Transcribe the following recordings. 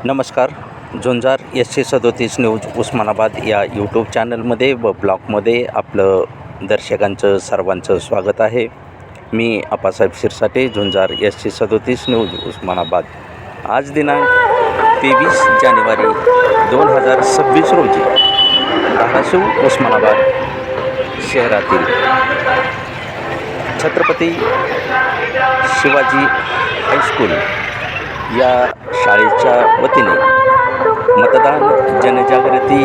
नमस्कार. झुंजार SC37 news Osmanabad या YouTube चॅनलमध्ये व ब्लॉगमध्ये आपलं दर्शकांचं सर्वांचं स्वागत आहे. मी आप्पासाहेब शिरसाटे, झुंजार SC37 न्यूज उस्मानाबाद. आज दिनांक 23 जानेवारी 2026 रोजी धाराशिव उस्मानाबाद शहरातील छत्रपती शिवाजी हायस्कूल या शाळेच्या वतीने मतदान जनजागृती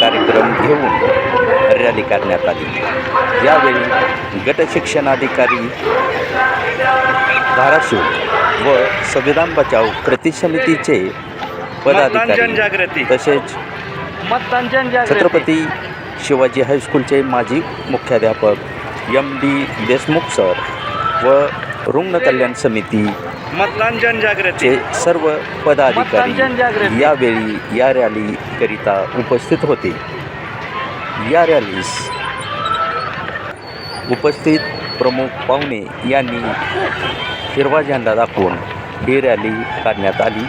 कार्यक्रम घेऊन रॅली करण्यात आली. यावेळी गट शिक्षणाधिकारी धाराशिव व संविधान बचाव कृती समितीचे पदाधिकारी तसेच छत्रपती शिवाजी हायस्कूलचे माजी मुख्याध्यापक MD देशमुख सर व रुग्ण कल्याण समिती मतदान जनजागृती सर्व पदाधिकारी यावेळी या रॅलीकरिता उपस्थित होते. या रॅलीस उपस्थित प्रमुख पाहुणे यांनी हिरवा झेंडा दाखवून ही रॅली काढण्यात आली.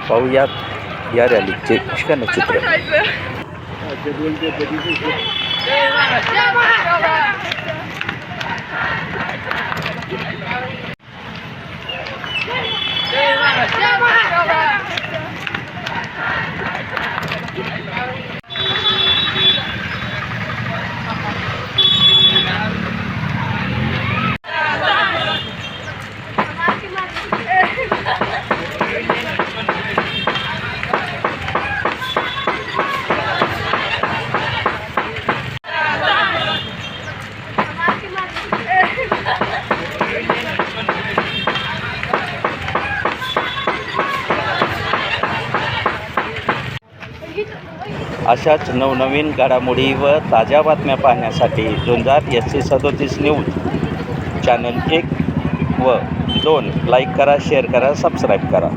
पाहूयात या रॅलीचे क्षणचित्र. अशाच नवनवीन घडामोडी व ताज्या बातम्या पाहण्यासाठी झुंजार SC37 न्यूज चॅनल 1 व 2 लाईक करा, शेअर करा, सबस्क्राईब करा.